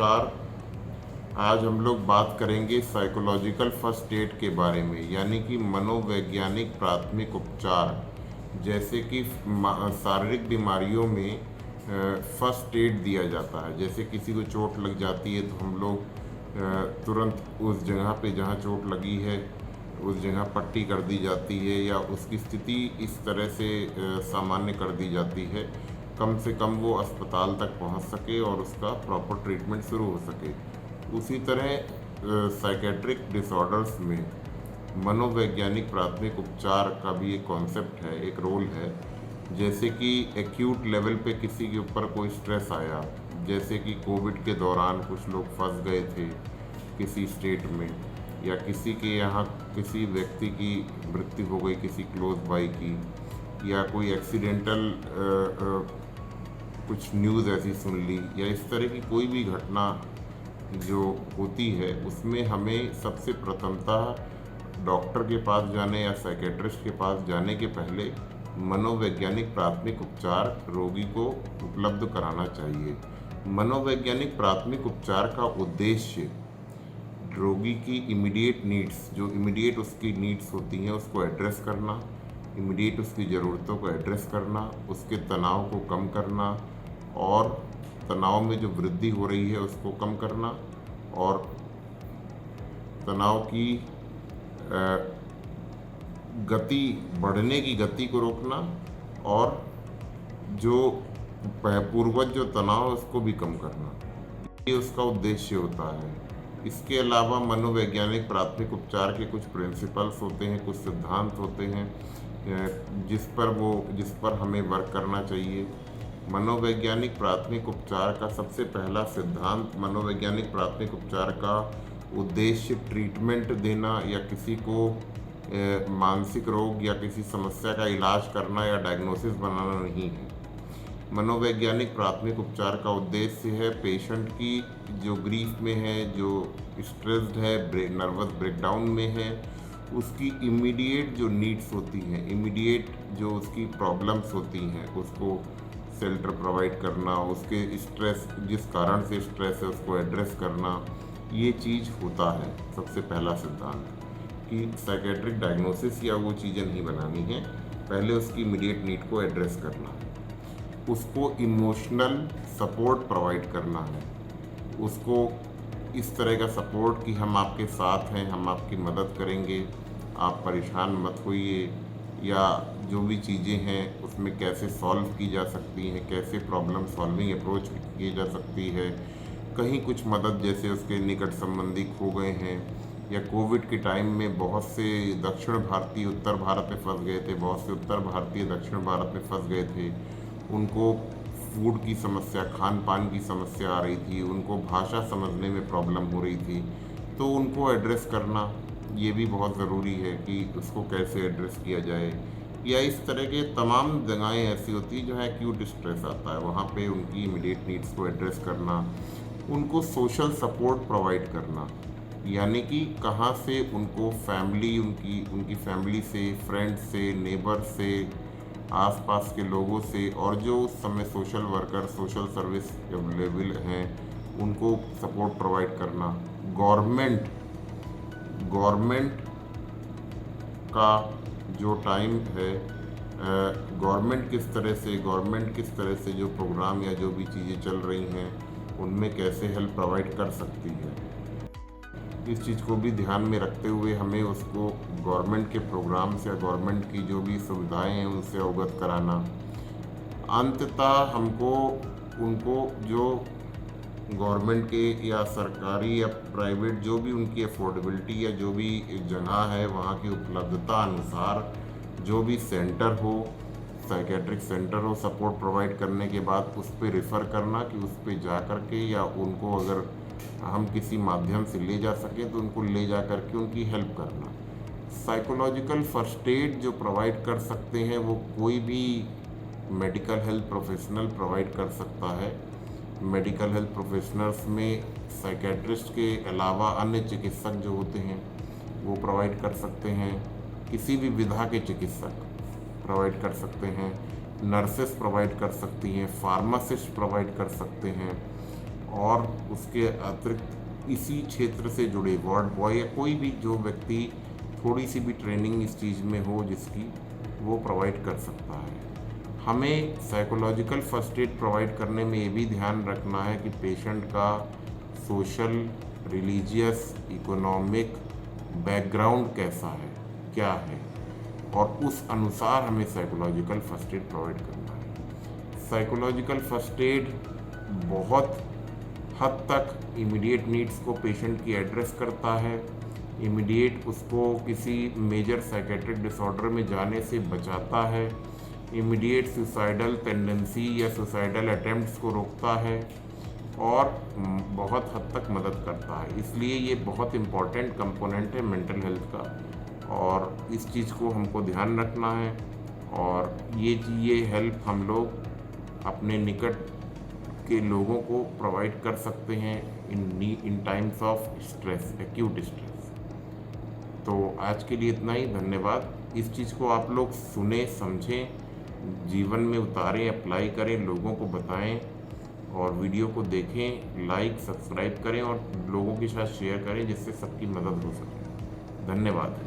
नमस्कार। आज हम लोग बात करेंगे साइकोलॉजिकल फर्स्ट एड के बारे में, यानी कि मनोवैज्ञानिक प्राथमिक उपचार। जैसे कि शारीरिक बीमारियों में फर्स्ट एड दिया जाता है। जैसे किसी को चोट लग जाती है तो हम लोग तुरंत उस जगह पे जहाँ चोट लगी है उस जगह पट्टी कर दी जाती है, या उसकी स्थिति इस तरह से सामान्य कर दी जाती है कम से कम वो अस्पताल तक पहुंच सके और उसका प्रॉपर ट्रीटमेंट शुरू हो सके। उसी तरह साइकेट्रिक डिसऑर्डर्स में मनोवैज्ञानिक प्राथमिक उपचार का भी एक कॉन्सेप्ट है, एक रोल है। जैसे कि एक्यूट लेवल पे किसी के ऊपर कोई स्ट्रेस आया, जैसे कि कोविड के दौरान कुछ लोग फंस गए थे किसी स्टेट में, या किसी के यहाँ किसी व्यक्ति की मृत्यु हो गई किसी क्लोज बाई की, या कोई एक्सीडेंटल कुछ न्यूज़ ऐसी सुन ली, या इस तरह की कोई भी घटना जो होती है उसमें हमें सबसे प्रथमतः डॉक्टर के पास जाने या साइकेट्रिस्ट के पास जाने के पहले मनोवैज्ञानिक प्राथमिक उपचार रोगी को उपलब्ध कराना चाहिए। मनोवैज्ञानिक प्राथमिक उपचार का उद्देश्य रोगी की इमीडिएट नीड्स, जो इमीडिएट उसकी नीड्स होती हैं उसको एड्रेस करना, इमीडिएट उसकी ज़रूरतों को एड्रेस करना, उसके तनाव को कम करना और तनाव में जो वृद्धि हो रही है उसको कम करना, और तनाव की गति बढ़ने की गति को रोकना, और जो पूर्वज जो तनाव है उसको भी कम करना, ये उसका उद्देश्य होता है। इसके अलावा मनोवैज्ञानिक प्राथमिक उपचार के कुछ प्रिंसिपल्स होते हैं, कुछ सिद्धांत होते हैं जिस पर हमें वर्क करना चाहिए। मनोवैज्ञानिक प्राथमिक उपचार का सबसे पहला सिद्धांत, मनोवैज्ञानिक प्राथमिक उपचार का उद्देश्य ट्रीटमेंट देना या किसी को मानसिक रोग या किसी समस्या का इलाज करना या डायग्नोसिस बनाना नहीं है। मनोवैज्ञानिक प्राथमिक उपचार का उद्देश्य है पेशेंट की जो ग्रीफ में है, जो स्ट्रेस्ड है, नर्वस ब्रेकडाउन में है, उसकी इमीडिएट जो नीड्स होती हैं, इमीडिएट जो उसकी प्रॉब्लम्स होती हैं, उसको शेल्टर प्रोवाइड करना, उसके स्ट्रेस जिस कारण से स्ट्रेस है उसको एड्रेस करना, ये चीज़ होता है सबसे पहला सिद्धांत। कि साइकेट्रिक डायग्नोसिस या वो चीज़ें नहीं बनानी है, पहले उसकी इमीडिएट नीड को एड्रेस करना है, उसको इमोशनल सपोर्ट प्रोवाइड करना है, उसको इस तरह का सपोर्ट कि हम आपके साथ हैं, हम आपकी मदद करेंगे, आप परेशान मत होइए, या जो भी चीज़ें हैं उसमें कैसे सॉल्व की जा सकती हैं, कैसे प्रॉब्लम सॉल्विंग अप्रोच की जा सकती है। कहीं कुछ मदद, जैसे उसके निकट संबंधी खो गए हैं, या कोविड के टाइम में बहुत से दक्षिण भारतीय उत्तर भारत में फंस गए थे, बहुत से उत्तर भारतीय दक्षिण भारत में फंस गए थे, उनको फूड की समस्या, खान पान की समस्या आ रही थी, उनको भाषा समझने में प्रॉब्लम हो रही थी, तो उनको एड्रेस करना ये भी बहुत ज़रूरी है कि उसको कैसे एड्रेस किया जाए। या इस तरह के तमाम जगहें ऐसी होती हैं जहाँ एक्यूट स्ट्रेस आता है, वहाँ पे उनकी इमीडिएट नीड्स को एड्रेस करना, उनको सोशल सपोर्ट प्रोवाइड करना, यानी कि कहाँ से उनको फैमिली, उनकी फैमिली से, फ्रेंड्स से, नेबर से, आसपास के लोगों से, और जो उस समय social worker, social service available हैं उनको सपोर्ट प्रोवाइड करना। गवर्नमेंट का जो टाइम है, गवर्नमेंट किस तरह से जो प्रोग्राम या जो भी चीज़ें चल रही हैं उनमें कैसे हेल्प प्रोवाइड कर सकती है, इस चीज़ को भी ध्यान में रखते हुए हमें उसको गवर्नमेंट के प्रोग्राम से या गवर्नमेंट की जो भी सुविधाएं हैं उनसे अवगत कराना। अंततः हमको उनको जो गवर्नमेंट के या सरकारी या प्राइवेट जो भी उनकी अफोर्डेबिलिटी या जो भी जगह है वहाँ की उपलब्धता अनुसार जो भी सेंटर हो, साइकेट्रिक सेंटर हो, सपोर्ट प्रोवाइड करने के बाद उस पर रेफ़र करना कि उस पर जा कर के, या उनको अगर हम किसी माध्यम से ले जा सकें तो उनको ले जा कर के उनकी हेल्प करना। साइकोलॉजिकल फर्स्ट एड जो प्रोवाइड कर सकते हैं वो कोई भी मेडिकल हेल्थ प्रोफेशनल प्रोवाइड कर सकता है। मेडिकल हेल्थ प्रोफेशनल्स में साइकेट्रिस्ट के अलावा अन्य चिकित्सक जो होते हैं वो प्रोवाइड कर सकते हैं, किसी भी विधा के चिकित्सक प्रोवाइड कर सकते हैं, नर्सेस प्रोवाइड कर सकती हैं, फार्मासिस्ट प्रोवाइड कर सकते हैं, और उसके अतिरिक्त इसी क्षेत्र से जुड़े वार्ड बॉय या कोई भी जो व्यक्ति थोड़ी सी भी ट्रेनिंग इस चीज़ में हो जिसकी, वो प्रोवाइड कर सकता है। हमें साइकोलॉजिकल फर्स्ट एड प्रोवाइड करने में ये भी ध्यान रखना है कि पेशेंट का सोशल, रिलीजियस, इकोनॉमिक बैकग्राउंड कैसा है, क्या है, और उस अनुसार हमें साइकोलॉजिकल फर्स्ट एड प्रोवाइड करना है। साइकोलॉजिकल फर्स्ट एड बहुत हद तक इमीडिएट नीड्स को पेशेंट की एड्रेस करता है, इमीडिएट उसको किसी मेजर साइकेट्रिक डिसऑर्डर में जाने से बचाता है, इमीडिएट सुसाइडल टेंडेंसी या सुसाइडल अटेम्प्ट्स को रोकता है और बहुत हद तक मदद करता है। इसलिए ये बहुत इम्पॉर्टेंट कंपोनेंट है मेंटल हेल्थ का और इस चीज़ को हमको ध्यान रखना है। और ये हेल्प हम लोग अपने निकट के लोगों को प्रोवाइड कर सकते हैं in times of stress, acute stress. तो आज के लिए इतना ही, धन्यवाद। इस चीज़ को आप लोग सुने, समझें, जीवन में उतारें, अप्लाई करें, लोगों को बताएं और वीडियो को देखें, लाइक, सब्सक्राइब करें और लोगों के साथ शेयर करें जिससे सबकी मदद हो सके। धन्यवाद।